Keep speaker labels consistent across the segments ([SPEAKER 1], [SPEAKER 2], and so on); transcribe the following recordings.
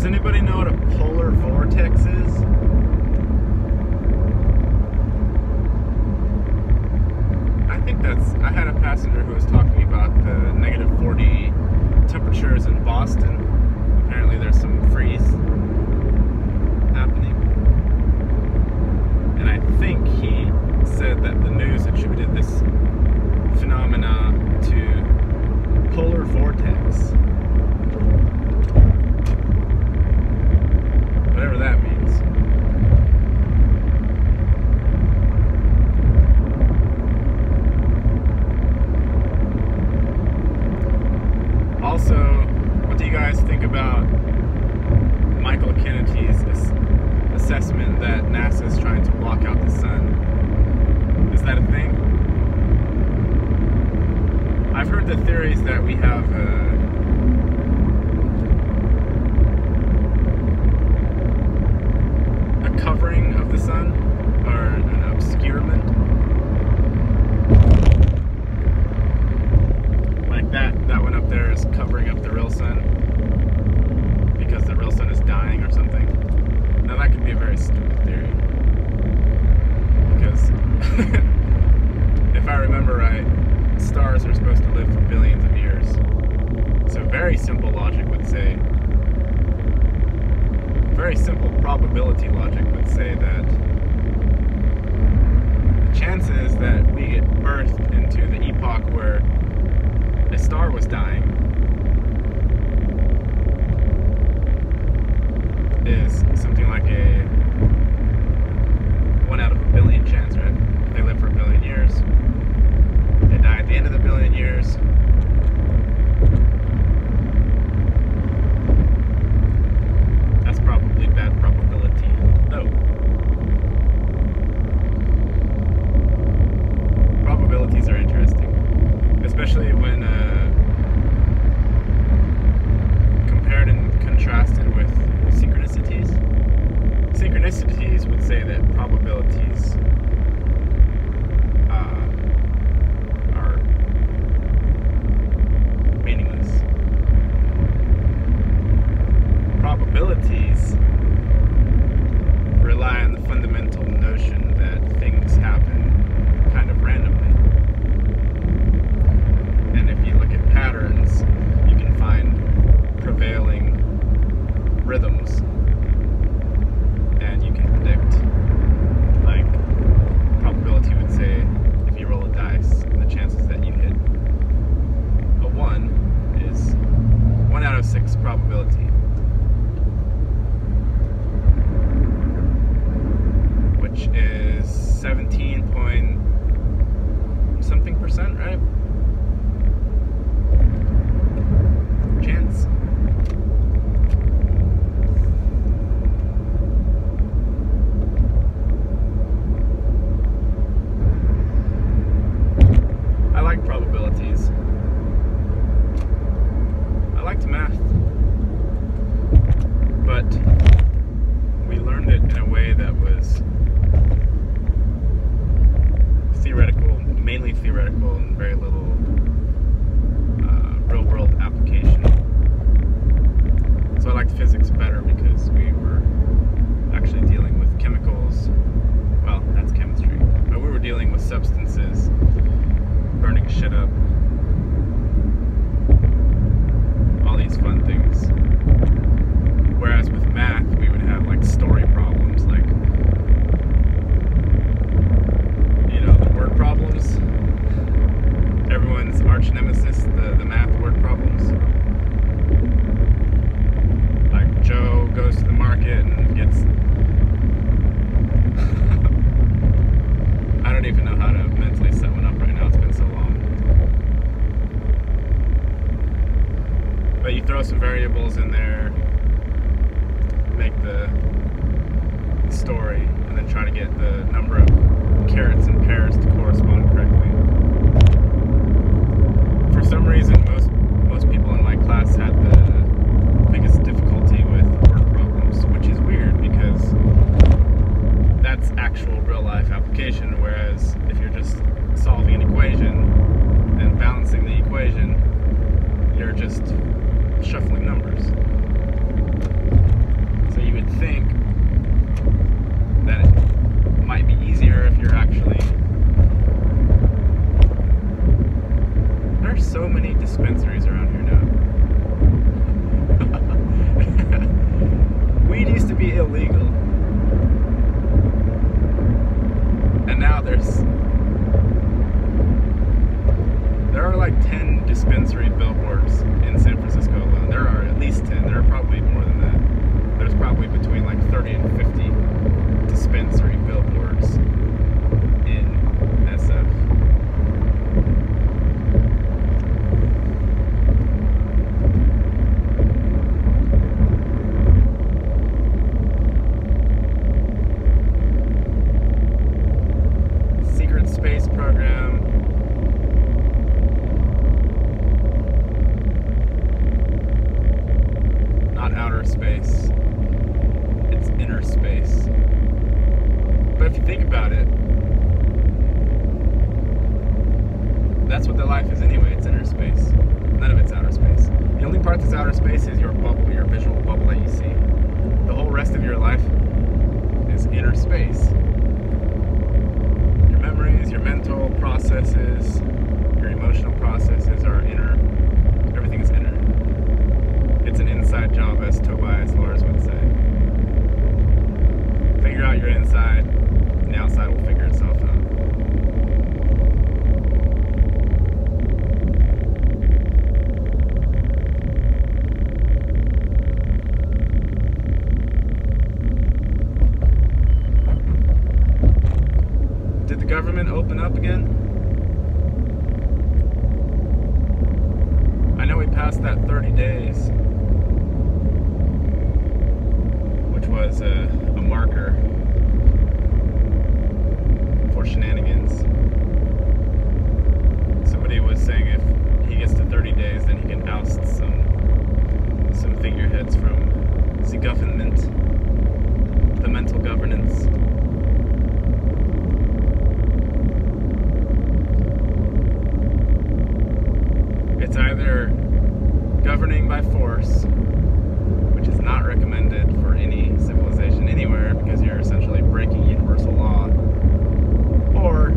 [SPEAKER 1] Does anybody know what a polar vortex is? I had a passenger who was talking about the -40 temperatures in Boston. Apparently there's some freeze happening. And I think he said that the news attributed this phenomena to polar vortex. Whatever that means. Also, what do you guys think about Michael Kennedy's assessment that NASA is trying to block out the sun? Is that a thing? I've heard the theories that we have a covering of the sun, or an obscurement. Like that one up there is covering up the real sun because the real sun is dying or something. Now that could be a very stupid theory, because if I remember right, stars are supposed to live for billions of years. So very simple logic would say, very simple probability logic would say that the chances that we get birthed into the epoch where a star was dying is something like a 1 out of a billion chance, right? They live for a billion years. They die at the end of the billion years. That's probably bad probability, though. Probabilities are interesting, especially when compared and contrasted with synchronicities. Synchronicities would say that probabilities are meaningless. Probabilities rely on the fundamental notion that things happen kind of randomly. And if you look at patterns, you can find prevailing rhythms, and you can predict, like, probability would say, if you roll a dice, the chances that you hit a 1 is 1 out of 6 probability, which is 17 point something percent, right? Chance. I like probabilities. I liked math, but we learned it in a way that was theoretical, mainly theoretical, and very little real-world application. So I liked physics better because we were actually dealing with chemicals. Well, that's chemistry, but we were dealing with substances, burning shit up, all these fun things. Whereas with math, we would have like story problems, like, you know, the word problems. Everyone's arch nemesis, the math word problems. Like Joe goes to the market and gets I don't even know how to mentally set one up right now, it's been so long. But you throw some variables in there, make the story, and then try to get the number of carrots and pears to correspond correctly. For some reason, most people in my class had the biggest difficulty with word problems, which is weird because that's actual real-life application, whereas if you're just solving an equation and balancing the equation, you're just shuffling numbers. it, that's what the life is anyway. It's inner space. None of it's outer space. The only part that's outer space is your bubble, your visual bubble that you see. The whole rest of your life is inner space. Your memories, your mental processes, your emotional processes are inner. Everything is inner. It's an inside job, as Tobias Lars would say. Figure out your inside, and the outside will figure itself out. Did the government open up again? I know we passed that 30 days, which was a marker for shenanigans. Somebody was saying if he gets to 30 days, then he can oust some figureheads from the government, the mental governance. It's either governing by force, which is not recommended for any civilization anywhere because you're essentially breaking universal law, or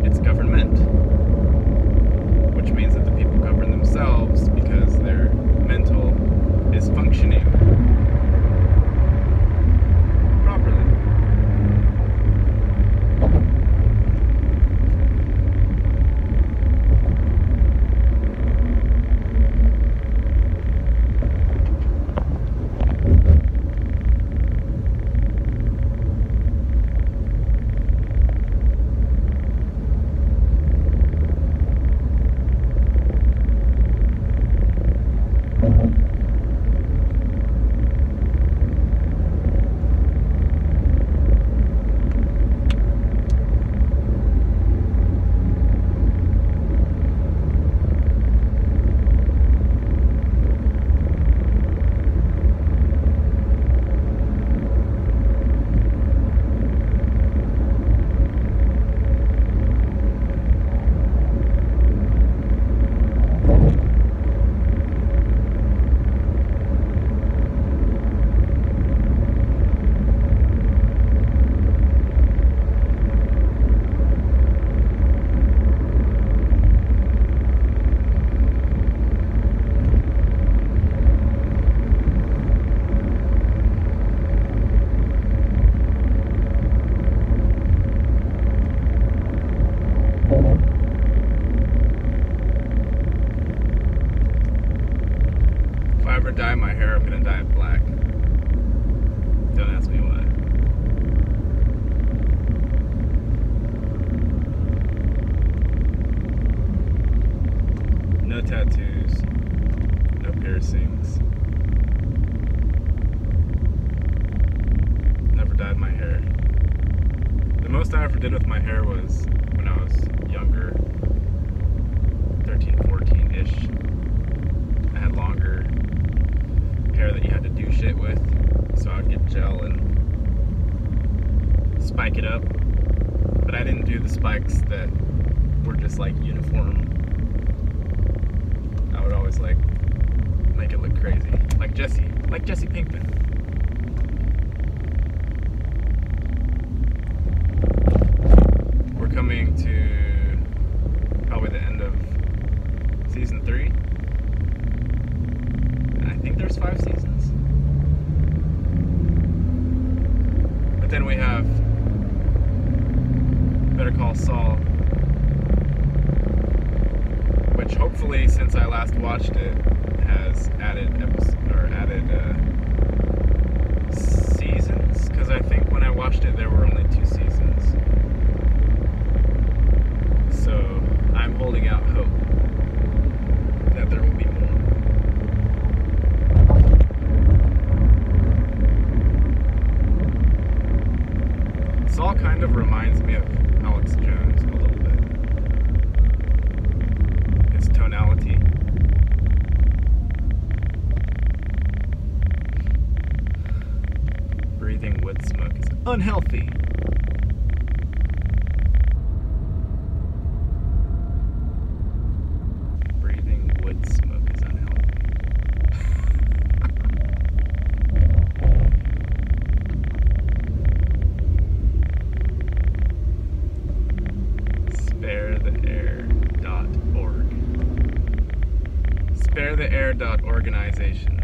[SPEAKER 1] it's government, which means that the people govern themselves because their mental is functioning properly. If I ever dye my hair, I'm gonna dye it black. Don't ask me why. No tattoos, no piercings. Never dyed my hair. The most I ever did with my hair was when I was younger, 13, 14-ish. I had longer hair that you had to do shit with, so I would get gel and spike it up. But I didn't do the spikes that were just like uniform. I would always like make it look crazy, like Jesse Pinkman. We're coming to probably the end of season 3. And I think there's 5 seasons. But then we have Better Call Saul, which hopefully, since I last watched it, has added seasons. Because I think when I watched it, there were only 2 seasons. So I'm holding out hope that there will be more. Saul kind of reminds me of Alex Jones a little bit. His tonality. Breathing wood smoke is unhealthy. Organization.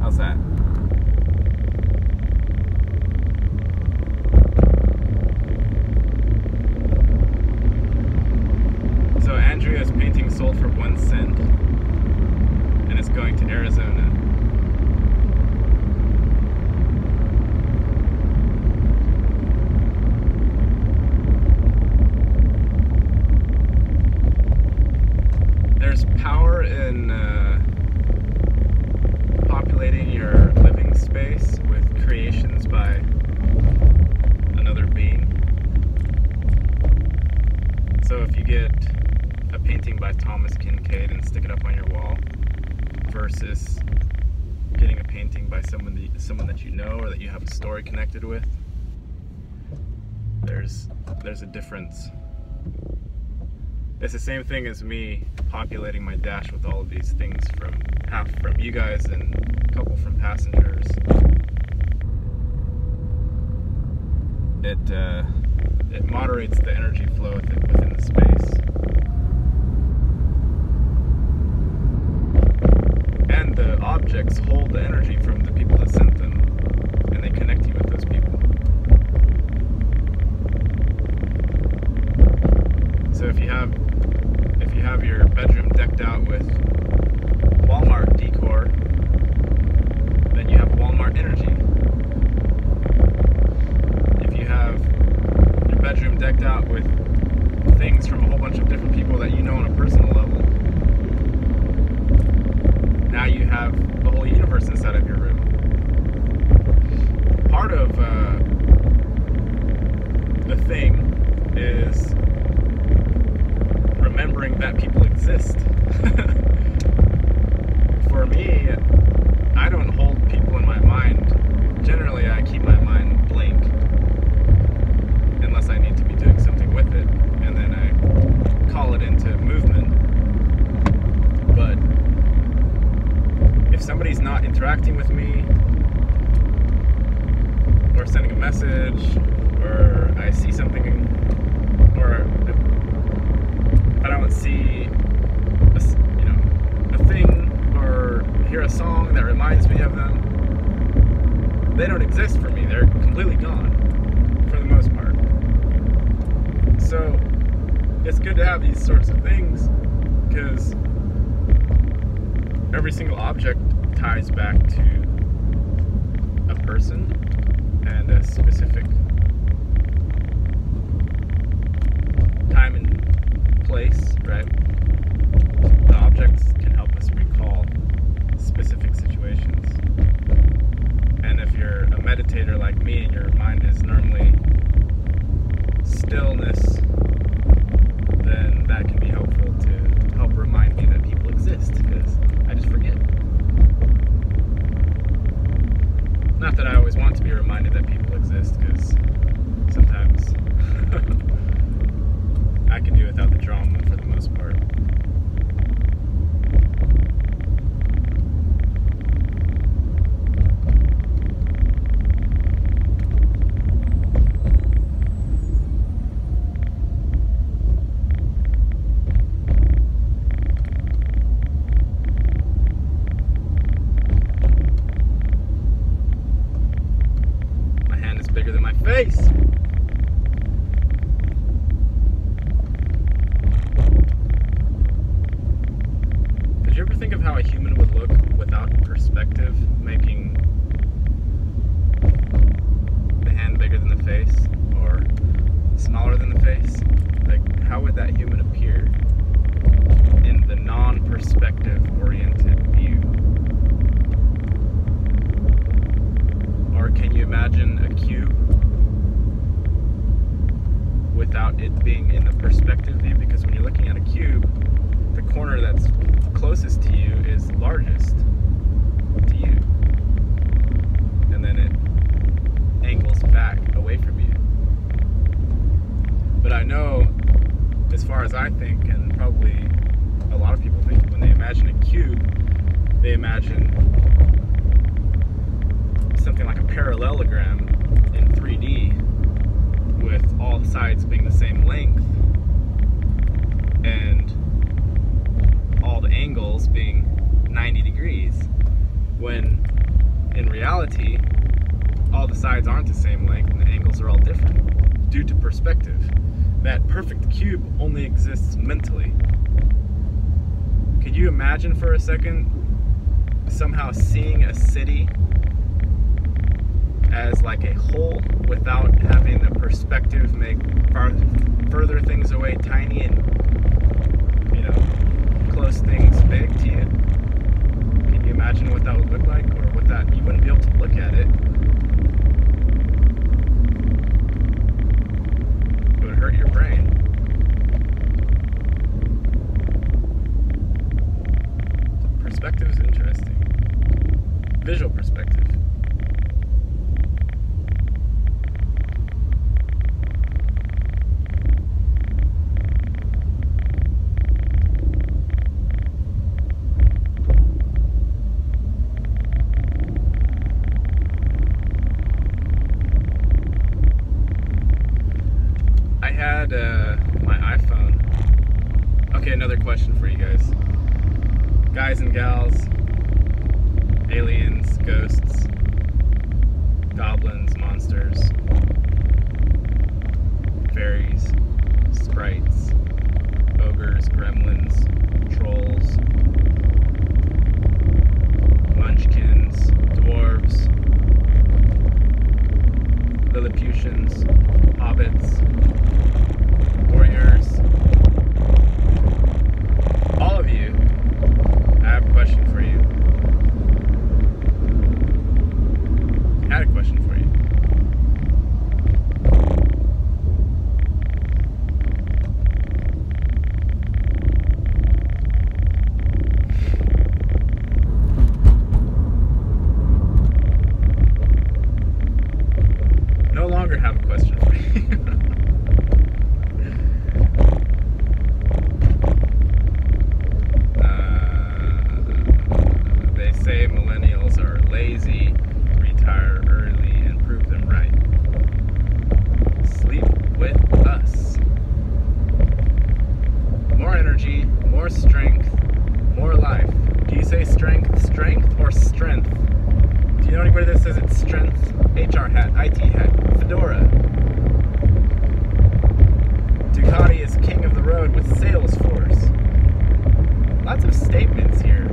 [SPEAKER 1] How's that? So Andrea's painting sold for 1 cent, and it's going to Arizona. There's power in populating your living space with creations by another being. So if you get a painting by Thomas Kincaid and stick it up on your wall versus getting a painting by someone that you know or that you have a story connected with, there's a difference. It's the same thing as me populating my dash with all of these things, from half from you guys and a couple from passengers. It moderates the energy flow within the space. And the objects hold the energy from the people that sent them, and they connect you with those people. So if you have your bedroom decked out with Walmart decor, then you have Walmart energy. If you have your bedroom decked out with things from a whole bunch of different people that you know on a personal level, now you have the whole universe inside of your room. Part of the thing is remembering that people exist. For me, I don't hold people in my mind. Generally, I keep my mind blank unless I need to be doing something with it, and then I call it into movement. But if somebody's not interacting with me, or sending a message, or I see something, or if I don't see a thing or hear a song that reminds me of them, they don't exist for me. They're completely gone for the most part. So it's good to have these sorts of things, because every single object ties back to a person and a specific time and place, right? The objects can help us recall specific situations. And if you're a meditator like me and your mind is normally stillness, then that can be helpful to help remind me that people exist, because I just forget. Not that I always want to be reminded that people exist, because sometimes I can do without the drama for the most part. My hand is bigger than my face. Did you ever think of how a human would look without perspective, making the hand bigger than the face, or smaller than the face? Like, how would that human appear in the non-perspective oriented view? Or can you imagine a cube without it being in the perspective view? Because when you're looking at a cube, the corner that's closest to you is largest. to you. And then it angles back away from you. But I know, as far as I think, and probably a lot of people think, when they imagine a cube, they imagine something like a parallelogram in 3D with all sides being the same length and all the angles being 90 degrees, when in reality all the sides aren't the same length and the angles are all different due to perspective. That perfect cube only exists mentally. Could you imagine for a second somehow seeing a city as like a whole without having the perspective make further things away tiny and, you know, close things big to you? Can you imagine what that would look like? Or what that, you wouldn't be able to look at it. It would hurt your brain. Perspective is interesting. Visual perspective. I had my iPhone. Okay, another question for you guys. Guys and gals, aliens, ghosts, goblins, monsters, fairies, sprites, ogres, gremlins, trolls, munchkins, dwarves, Lilliputians, hobbits, warriors, all of you, I have a question for you. I had a question for you. No longer have a question for you. They say millennials are lazy, retire early, and prove them right. Sleep with us. More energy, more strength, more life. Do you say strength, or strength? Do you know anybody that says it's strength? HR hat, IT hat, fedora. Ducati is king of the road with Salesforce. Lots of statements here.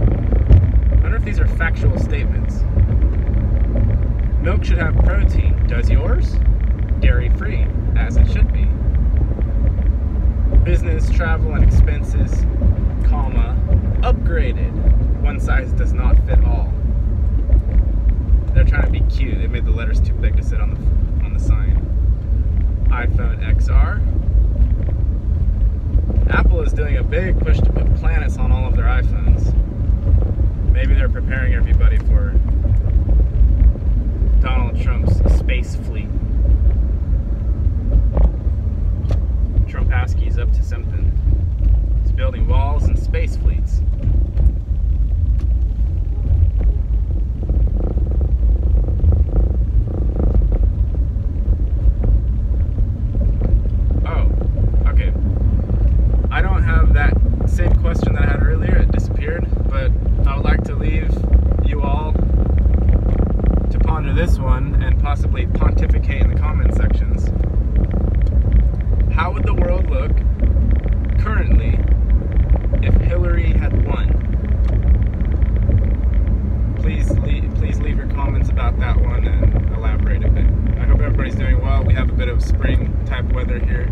[SPEAKER 1] I wonder if these are factual statements. Milk should have protein. Does yours? Dairy-free, as it should be. Business, travel, and expenses, comma, upgraded. One size does not fit all. They're trying to be cute. They made the letters too big to sit on the sign. iPhone XR. Apple is doing a big push to put planets on all of their iPhones. Maybe they're preparing everybody for Donald Trump's space fleet. Trump-aski's up to something. He's building walls and space fleets. Oh, okay. I don't have that same question that I had earlier. It disappeared, but I would like to leave you all to ponder this one and possibly pontificate in the comment sections. How would the world look currently if Hillary had won? Please leave your comments about that one and elaborate a bit. I hope everybody's doing well. We have a bit of spring type weather here.